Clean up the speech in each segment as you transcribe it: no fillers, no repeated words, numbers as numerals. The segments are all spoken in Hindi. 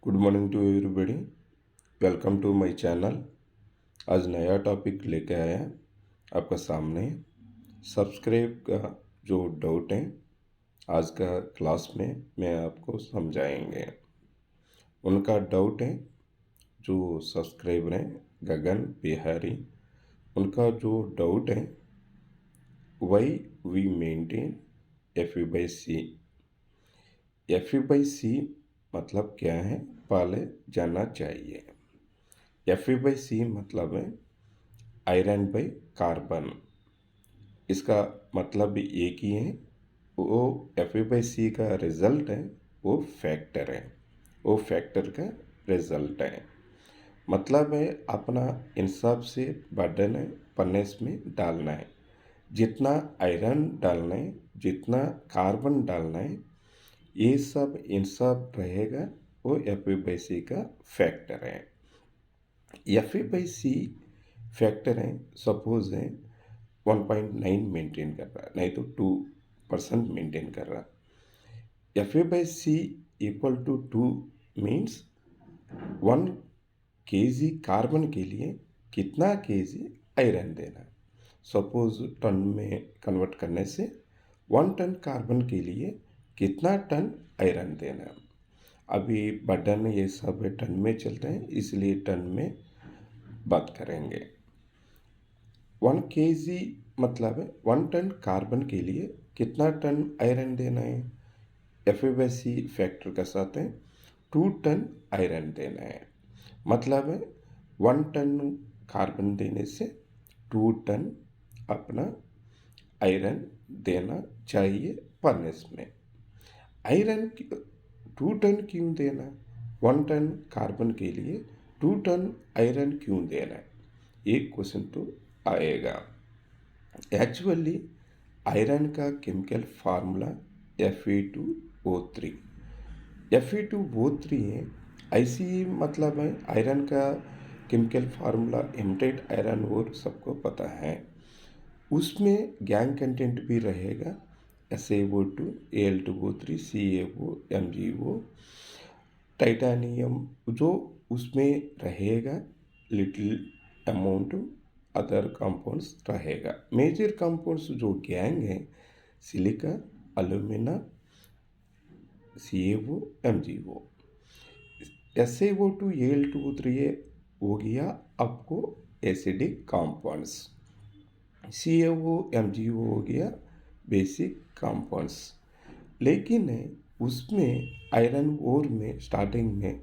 Good morning to everybody. Welcome to my channel. आज नया टॉपिक लेके आया आपका सामने। सब्सक्राइब का जो डाउट है आज का क्लास में मैं आपको समझाएंगे। उनका डाउट है जो सब्सक्राइबर हैं गगन बिहारी, उनका जो डाउट है why we maintain F E by C. F E by C मतलब क्या है, पहले जानना चाहिए। एफ ई बाई सी मतलब है आयरन बाई कार्बन। इसका मतलब भी एक ही है। वो एफ ई बाई सी का रिजल्ट है, वो फैक्टर है, वो फैक्टर का रिजल्ट है। मतलब है अपना इंसाफ से बर्डन है पन्नेस में डालना है। जितना आयरन डालना है, जितना कार्बन डालना है, ये सब इंसाफ रहेगा, वो एफ ई बाई सी का फैक्टर है। F E by C factor है, सपोज है 1.9 मेंटेन कर रहा है, नहीं तो 2% मेंटेन कर रहा है। F A by C equal to 2 means 1 kg carbon के लिए कितना kg आयरन देना है। सपोज टन में कन्वर्ट करने से 1 टन कार्बन के लिए कितना टन आयरन देना है। अभी बटन ये सब टन में चलते हैं, इसलिए टन में बात करेंगे। 1 kg मतलब है 1 टन कार्बन के लिए कितना टन आयरन देना है। F A by C factor का साथ है 2 टन आयरन देना है। मतलब है 1 टन कार्बन देने से 2 टन अपना आयरन देना चाहिए फर्नेस में। आयरन 2 टन क्यों देना, 1 टन कार्बन के लिए 2 टन आयरन क्यों देना है, एक क्वेश्चन तो आएगा। एक्चुअली आयरन का केमिकल फार्मूला Fe2O3। Fe2O3 है, ऐसी मतलब है आयरन का केमिकल फार्मूला हेमेटाइट आयरन और सबको पता है। उसमें गैंग कंटेंट भी रहेगा SaO2, Al2O3, CaO, MgO, titanium जो उसमें रहेगा, लिटिल अमाउंट अदर कंपाउंड्स रहेगा। मेजर कंपाउंड्स जो गैंग है silica, अलुमिना, CaO, MgO। SaO2, Al2O3 हो गया आपको एसिडिक कंपाउंड्स। CaO, MgO हो गया बेसिक कंपाउंड्स। लेकिन उसमें आयरन ओर में स्टार्टिंग में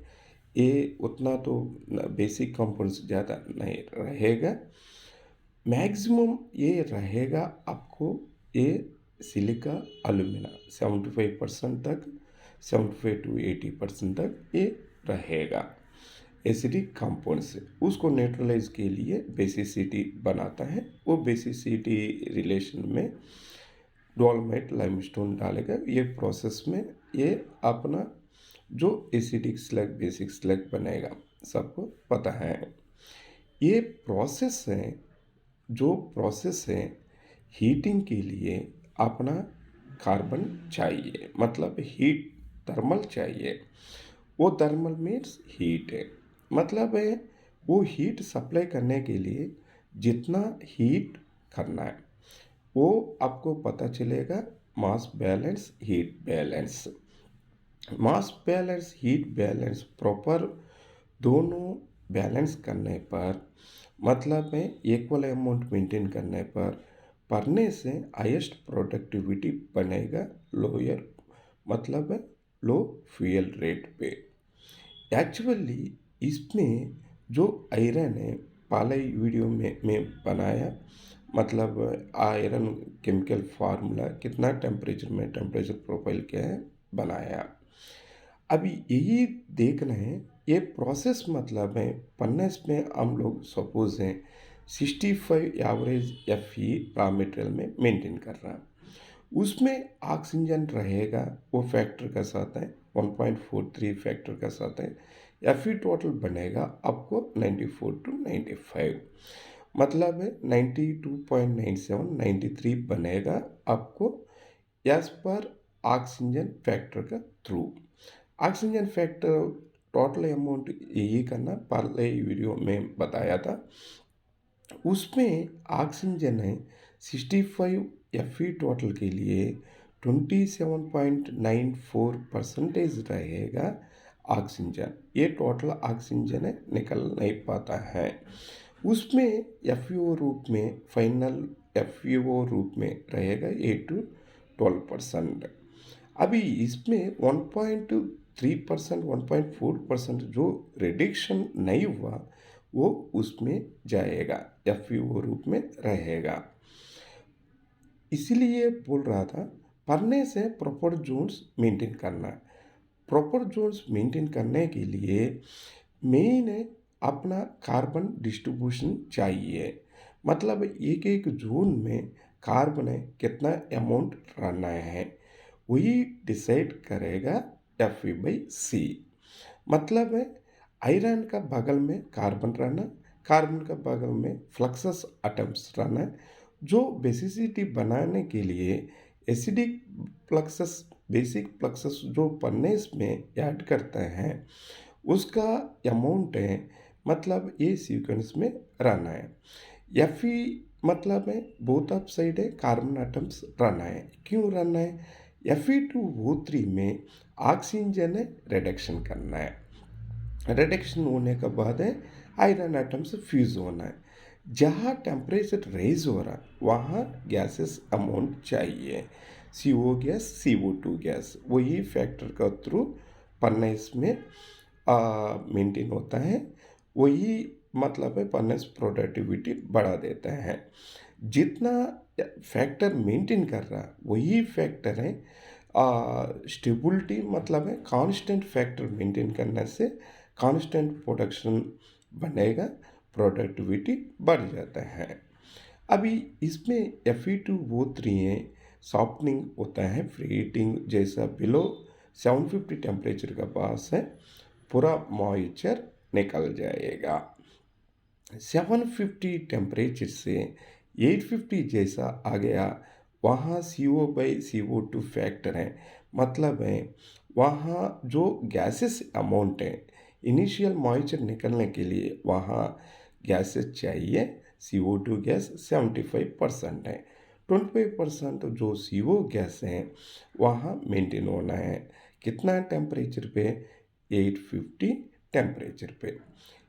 ये उतना तो बेसिक कंपाउंड्स ज़्यादा नहीं रहेगा। मैक्सिमम ये रहेगा आपको ये सिलिका, अलुमिना 75% तक, 75 to 80% तक ये रहेगा। एसिडिक कंपाउंड से उसको न्यूट्रलाइज के लिए बेसिसिटी बनाता है। वो बेसिसिटी रिलेशन में डोलमाइट लाइमस्टोन डालेगा। ये प्रोसेस में ये अपना जो एसिडिक स्लग बेसिक स्लग बनेगा, सबको पता है। ये प्रोसेस है, जो प्रोसेस है हीटिंग के लिए अपना कार्बन चाहिए, मतलब हीट थर्मल चाहिए। वो थर्मल मीन्स हीट है, मतलब है वो हीट सप्लाई करने के लिए जितना हीट करना है वो आपको पता चलेगा mass balance, heat balance. Mass balance, heat balance proper दोनों बैलेंस करने पर, मतलब में इक्वल अमाउंट मेंटेन करने पर पढ़ने से हाईएस्ट प्रोडक्टिविटी बनेगा लोअर, मतलब है लो फ्यूल रेट पे। एक्चुअली इसमें जो आयरन है पहले वीडियो में मैं बनाया, मतलब आयरन केमिकल फार्मूला कितना टेम्परेचर में, टेम्परेचर प्रोफाइल क्या है बनाया। अभी यही देखना है ये प्रोसेस, मतलब है पन्नेस में हम लोग सपोज हैं 65 एवरेज Fe रॉ मटेरियल में मेंटेन कर रहा है। उसमें ऑक्सीजन रहेगा, वो फैक्टर का साथ है 1.43 फैक्टर का साथ है। Fe टोटल बनेगा आपको 94 to 95, मतलब है 92.97, 93 बनेगा आपको एज पर ऑक्सीजन फैक्टर का through. Oxygen factor total amount यही करना, पहले वीडियो में बताया था। उसमें ऑक्सीजन है 65 एफई टोटल के लिए 27.94 परसेंटेज रहेगा ऑक्सीजन। ये टोटल ऑक्सीजन है, निकल नहीं पाता है। उसमें एफईओ रूप में, फाइनल एफईओ रूप में रहेगा 8 to 12%। अभी इसमें 1.3%, 1.4% जो रिडक्शन नहीं हुआ वो उसमें जाएगा, एफईओ रूप में रहेगा। इसीलिए बोल रहा था, पढ़ने से प्रॉपर जोन्स मेंटेन करना। प्रॉपर जोन्स मेंटेन करने के लिए मेन है अपना कार्बन डिस्ट्रीब्यूशन चाहिए। मतलब एक एक जोन में कार्बन है कितना अमाउंट रहना है, वही डिसाइड करेगा Fe/C। मतलब है आयरन का बगल में कार्बन रहना, कार्बन का बगल में फ्लक्सस एटम्स रहना, जो बेसिसिटी बनाने के लिए एसिडिक फ्लक्सस, बेसिक फ्लक्सस जो पन्नेस में ऐड करते हैं उसका अमाउंट है। मतलब ये सीक्वेंस में रहना है। Fe मतलब है बोथ ऑफ साइड है कार्बन एटम्स रहना है। क्यों रहना है? Fe2O3 में ऑक्सीजन रिडक्शन करना है। रिडक्शन होने के बाद है आयरन एटम्स फ्यूज होना है। जहाँ टेम्परेचर रेज हो रहा वहाँ गैसेस अमाउंट चाहिए, CO गैस, CO2 गैस, वही फैक्टर का थ्रू फर्नेस में मेंटेन होता है। वही मतलब है फर्नेस प्रोडक्टिविटी बढ़ा देता है। जितना फैक्टर मेंटेन कर रहा वही फैक्टर है स्टेबिलिटी, मतलब है कांस्टेंट फैक्टर मेंटेन करने से कांस्टेंट प्रोडक्शन बनेगा, प्रोडक्टिविटी बढ़ जाता है। अभी इसमें Fe2O3 है सॉफ्टनिंग होता है, फ्रीटिंग जैसा बिलो 750 टेम्परेचर का पास है पूरा मॉइस्चर निकल जाएगा। 750 टेम्परेचर से 850 जैसा आ गया, वहाँ CO/CO2 फैक्टर है। मतलब है वहाँ जो गैसेस अमाउंट है, इनिशियल मॉइस्चर निकलने के लिए वहाँ गैसेस चाहिए। CO2 गैस 75% है, 25% जो CO गैस है वहाँ मेंटेन होना है। कितना टेम्परेचर पे? 850 टेम्परेचर पे।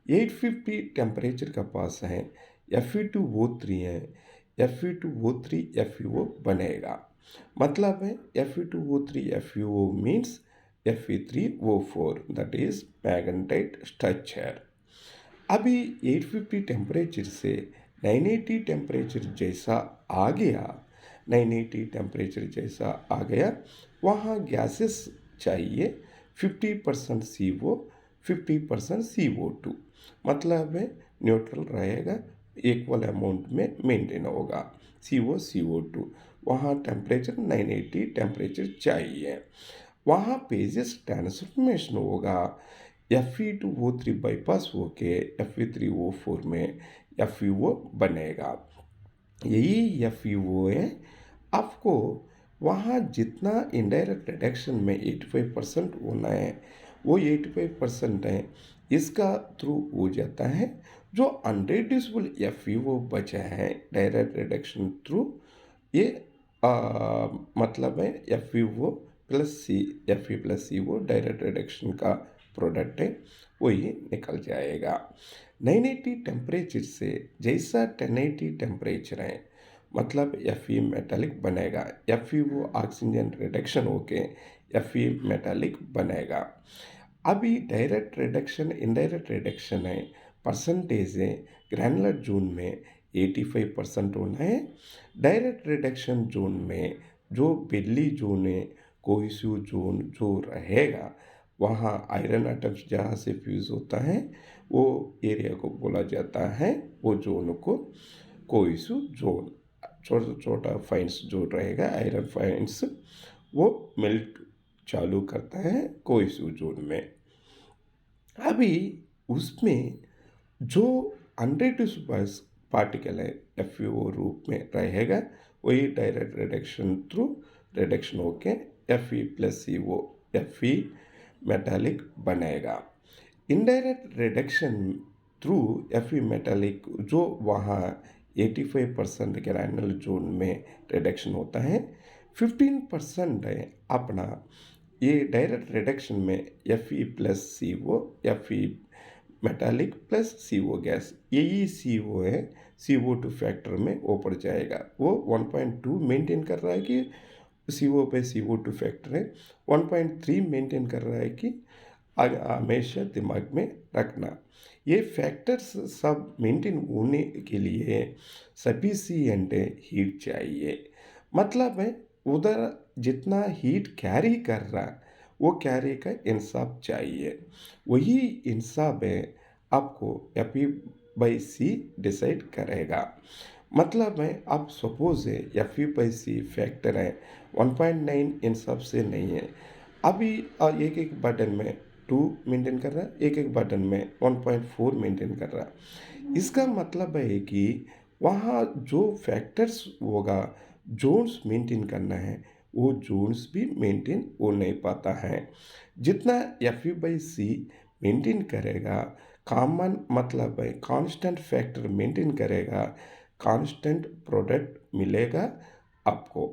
850 टेम्परेचर का पास है Fe2O3 है, Fe2O3 FeO बनेगा। मतलब है Fe2O3 FeO means Fe3O4, that is magnetite structure. अभी 850 टेम्परेचर से 980 टेम्परेचर जैसा आ गया, 980 टेम्परेचर जैसा आ गया, वहाँ गैसेस चाहिए 50% CO, 50% CO2। मतलब है न्यूट्रल रहेगा, इक्वल अमाउंट में मेंटेन होगा CO CO2। वहाँ टेम्परेचर 980 टेम्परेचर चाहिए। वहाँ पेजेस ट्रांसफॉर्मेशन होगा, Fe2O3 बाईपास होके Fe3O4 में FeO बनेगा। यही FeO है। आपको वहाँ जितना इनडायरेक्ट रिडक्शन में 85% होना है वो 85% है, इसका थ्रू हो जाता है। जो अनरिड्यूसिबल FeO बचा है डायरेक्ट रिडक्शन थ्रू, ये मतलब है FeO plus C, Fe plus CO direct reduction का प्रोडक्ट है, वही निकल जाएगा। 980 टेम्परेचर से जैसा 1080 टेम्परेचर है, मतलब Fe मेटालिक बनेगा। FeO ऑक्सीजन रिडक्शन होके Fe मेटालिक बनेगा। अभी डायरेक्ट रिडक्शन, इनडायरेक्ट रिडक्शन है, परसेंटेज है ग्रैनुलर जोन में 85% होना है। डायरेक्ट रिडक्शन जोन में जो बेली जोन है, कोहेसिव जोन जो रहेगा, वहाँ आयरन एटम्स जहाँ से फ्यूज होता है वो एरिया को बोला जाता है, वो जोन को कोहेसिव जोन। छोटा छोटा फाइन्स जो रहेगा आयरन फाइन्स, वो मेल्ट चालू करता है कोहेसिव जोन में। अभी उसमें जो अनरिड्यूसिबल पार्टिकल है FeO रूप में रहेगा, वही डायरेक्ट रिडक्शन थ्रू रिडक्शन होके Fe plus CO Fe metallic बनेगा। इनडायरेक्ट रिडक्शन थ्रू एफी मेटालिक जो वहाँ 85% ग्रैनुलर जोन में रिडक्शन होता है, 15% है अपना ये डायरेक्ट रिडक्शन में एफई प्लस सी ओ, एफई मेटालिक प्लस सी ओ गैस, यही सी ओ है, CO2 फैक्टर में ऊपर जाएगा। वो 1.2 मेंटेन कर रहा है कि CO/CO2 फैक्टर है, 1.3 मेंटेन कर रहा है कि हमेशा दिमाग में रखना। ये फैक्टर्स सब मेंटेन होने के लिए सफिशिएंट हीट चाहिए। मतलब है उधर जितना हीट कैरी कर रहा वो कैरी का इंसाफ चाहिए। वही इंसाफ है आपको Fe/C डिसाइड करेगा। मतलब है आप सपोज है Fe/C फैक्टर है 1.9 इंसाफ से नहीं है। अभी एक एक बटन में 2 मेंटेन कर रहा है, एक एक बटन में 1.4 मेंटेन कर रहा है। इसका मतलब है कि वहाँ जो फैक्टर्स होगा जोन्स मेंटेन करना है वो जोन्स भी मेंटेन हो नहीं पाता है। जितना Fe/C मेंटेन करेगा कॉमन मतलब है कांस्टेंट फैक्टर मेंटेन करेगा, कांस्टेंट प्रोडक्ट मिलेगा आपको।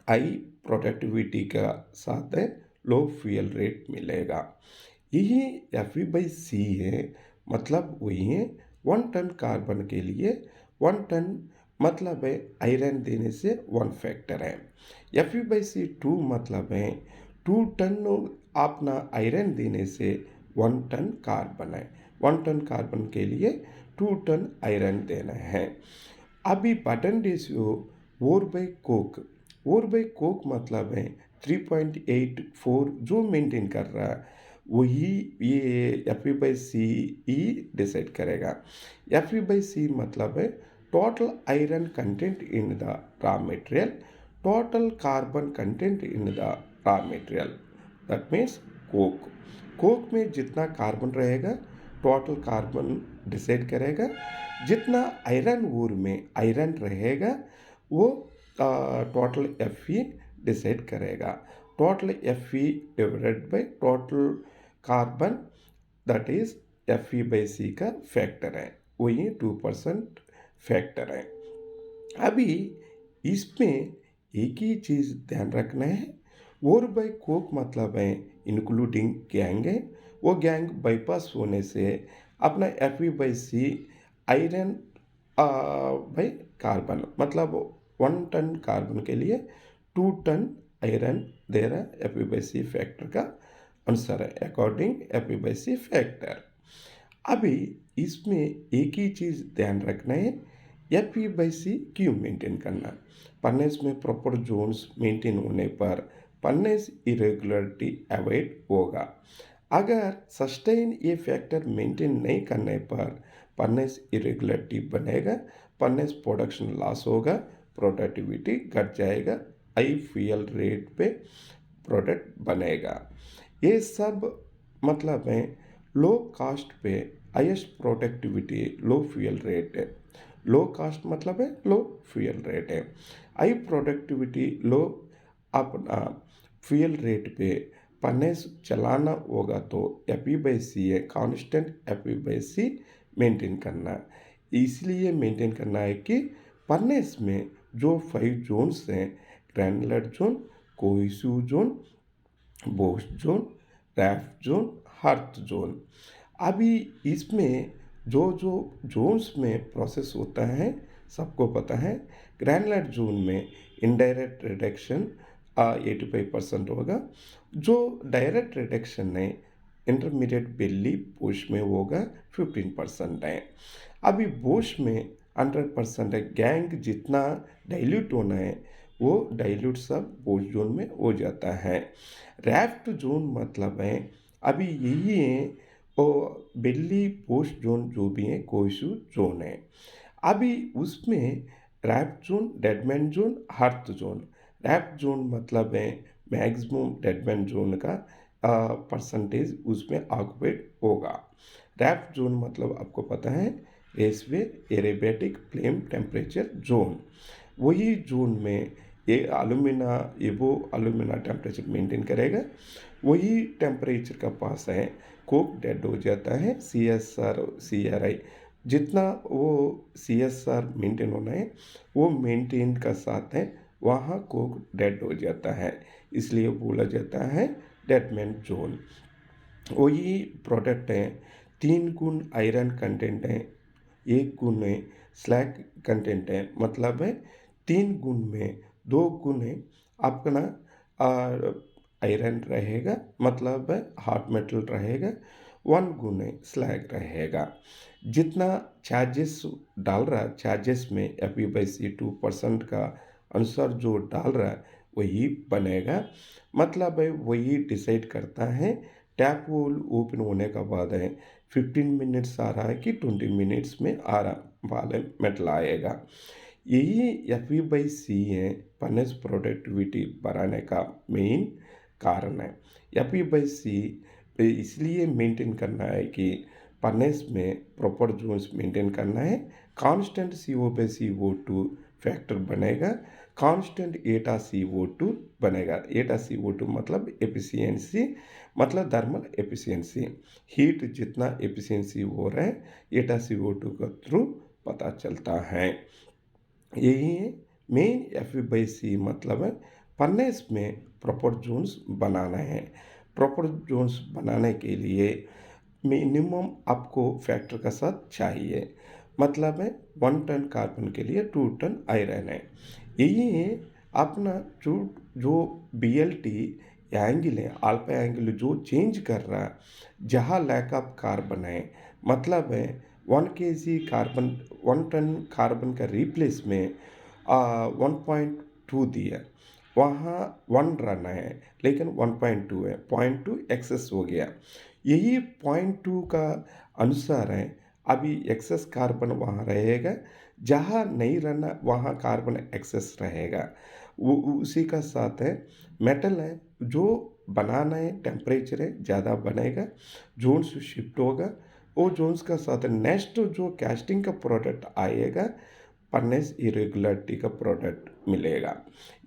हाई प्रोडक्टिविटी का साथ है लो फ्यूल रेट मिलेगा। यही Fe/C है, मतलब वही है 1 टन कार्बन के लिए 1 टन मतलब है आयरन देने से 1 फैक्टर है। Fe/C 2 मतलब है 2 टन अपना आयरन देने से 1 टन कार्बन है। 1 टन कार्बन के लिए 2 टन आयरन देना है। अभी burden ratio or by coke मतलब है 3.84 जो मेंटेन कर रहा है वही ये Fe/C ही डिसाइड करेगा। Fe/C मतलब है total iron content in the raw material, total carbon content in the raw material, that means Coke में जितना कार्बन रहेगा टोटल कार्बन डिसाइड करेगा। जितना आयरन ओर में आयरन रहेगा वो टोटल Fe डिसाइड करेगा। Total Fe divided by total carbon that is Fe/C का फैक्टर है, वही 2% फैक्टर है। अभी इसमें एक ही चीज़ ध्यान रखना है, ओर बाई कोक मतलब है इंक्लूडिंग गैंग है, वो गैंग बाईपास होने से अपना Fe/C आयरन बाई कार्बन मतलब 1 टन कार्बन के लिए 2 टन आयरन दे रहा Fe/C फैक्टर का आंसर है अकॉर्डिंग Fe/C फैक्टर। अभी इसमें एक ही चीज़ ध्यान रखना है, Fe/C क्यों मेंटेन करना। पन्नेस में प्रॉपर जोन्स मेंटेन होने पर पन्नेस इरेगुलरिटी अवॉइड होगा। अगर सस्टेन ये फैक्टर मेंटेन नहीं करने पर पन्नेस इरेगुलरिटी बनेगा, पन्नेस प्रोडक्शन लॉस होगा, प्रोडक्टिविटी घट जाएगा, हाई फ्यूल रेट पे प्रोडक्ट बनेगा। ये सब मतलब है लो कॉस्ट पे highest productivity low fuel rate है। लो कॉस्ट मतलब है लो फ्यूल रेट है, हाई प्रोडक्टिविटी लो अपना फ्यूल रेट पे पन्नेस चलाना होगा तो Fe/C है कांस्टेंट Fe/C मेंटेन करना। इसलिए मेंटेन करना है कि पन्नेस में जो 5 जोन्स हैं granular zone, cohesive zone, Bose zone, raft zone, hearth zone. अभी इसमें जो जो जोन्स में प्रोसेस होता है सबको पता है। ग्रैनुलर जोन में इनडायरेक्ट रिडक्शन 85% होगा, जो डायरेक्ट रिडक्शन है इंटरमीडिएट बेली बोश में होगा 15% है। अभी बोश में 100% है, गैंग जितना डाइल्यूट होना है वो डाइल्यूट सब बोश जोन में हो जाता है। रैफ्ट जोन मतलब है अभी यही है और बेली पोस्ट जोन जो भी है कोहेसिव जोन है। अभी उसमें raft zone, dead man zone, hearth zone. Raft zone मतलब है मैक्सिमम डेडमैन जोन का परसेंटेज उसमें ऑक्युपेट होगा। रैफ्ट जोन मतलब आपको पता है रेसवे एरेबेटिक फ्लेम टेम्परेचर जोन। वही जोन में ये अलुमिना एबो अलुमिना टेम्परेचर मेंटेन करेगा, वही टेम्परेचर का पास है कोक डेड हो जाता है। CSR CRI जितना वो CSR मेंटेन होना है वो मेंटेन का साथ है, वहाँ कोक डेड हो जाता है, इसलिए बोला जाता है डेड मैन जोन। वही प्रोडक्ट है, 3 गुण आयरन कंटेंट है, 1 गुण में स्लैग कंटेंट है, मतलब है 3 गुण में 2 गुण है अपना आयरन रहेगा, मतलब है हार्ड मेटल रहेगा, 1 गुण है स्लैग रहेगा। जितना चार्जेस डाल रहा है, चार्जेस में FE/C 2% का अनुसार जो डाल रहा है वही बनेगा, मतलब है वही डिसाइड करता है। टैप होल ओपन होने का बाद है 15 मिनट्स आ रहा है कि 20 मिनट्स में आ रहा वाले मेटल आएगा। यही FE/C है फर्नेस प्रोडक्टिविटी बढ़ाने का मेन कारण है। FE/C इसलिए मेंटेन करना है कि फर्नेस में प्रॉपर जोन्स मेंटेन करना है, कांस्टेंट CO/CO2 फैक्टर बनेगा, कांस्टेंट एटा CO2 बनेगा। एटा CO2 मतलब एफिशिएंसी, मतलब थर्मल एफिशिएंसी, हीट जितना एफिशिएंसी हो रहा है एटा CO2 के थ्रू पता चलता है। यही है मेन FE/C, मतलब है फर्नेस में प्रॉपर जोन्स बनाना है। प्रॉपर जोन्स बनाने के लिए मिनिमम आपको फैक्टर का साथ चाहिए, मतलब है 1 टन कार्बन के लिए 2 टन आयरन है। यही है अपना जो BLT एंगल है, अल्फा एंगल जो चेंज कर रहा है, जहाँ लैक ऑफ कार्बन है, मतलब है 1 kg कार्बन 1 टन कार्बन का रिप्लेस में 1.2 दिया, वहाँ 1 रहना है लेकिन 1.2 है, 0.2 एक्सेस हो गया। यही 0.2 का अनुसार है, अभी एक्सेस कार्बन वहाँ रहेगा, जहाँ नहीं रहना वहाँ कार्बन एक्सेस रहेगा। वो उसी का साथ है मेटल है जो बनाना है, टेम्परेचर है ज़्यादा बनेगा, जोन्स शिफ्ट होगा, वो जोन्स का साथ नेक्स्ट जो कास्टिंग का प्रोडक्ट आएगा फर्नेस इरेगुलरिटी का प्रोडक्ट मिलेगा।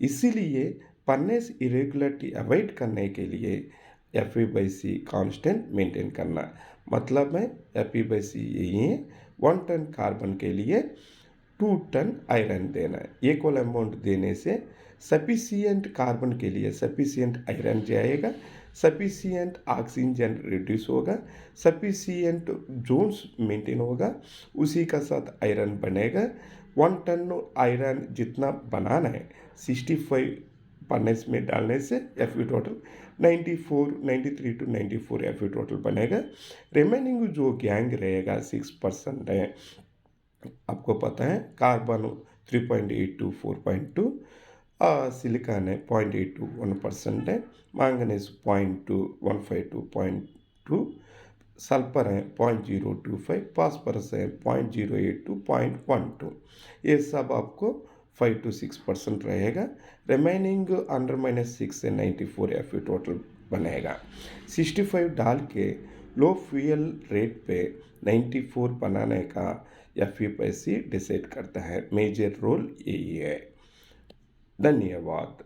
इसीलिए फर्नेस इरेगुलरिटी अवॉइड करने के लिए FE/C कांस्टेंट मेंटेन करना, मतलब है FE/C यही है 1 टन कार्बन के लिए 2 टन आयरन देना है। इक्वल अमाउंट देने से सफिशिएंट कार्बन के लिए सफिशिएंट आयरन जाएगा, सफिशिएंट ऑक्सीजन रिड्यूस होगा, सफिशिएंट जोन्स मेंटेन होगा, उसी का साथ आयरन बनेगा। 1 टन आयरन जितना बनाना है 65 फर्नेस में डालने से FE total 93 to 94 FE total बनेगा। रिमेनिंग जो गैंग रहेगा 6% है, आपको पता है कार्बन 3.8 to 4.2, सिलिकॉन है 0.8 to 1% है, मैंगनीज 0.215 to 0.2, सल्फर है 0.025, फास्फोरस है 0.08 to 0.12। ये सब आपको 5 to 6% रहेगा। रिमेनिंग अंडर -6 से 94 FE टोटल बनेगा। 65 डाल के लो फ्यूल रेट पे 94 बनाने का FE/C डिसाइड करता है। मेजर रोल यही है। धन्यवाद।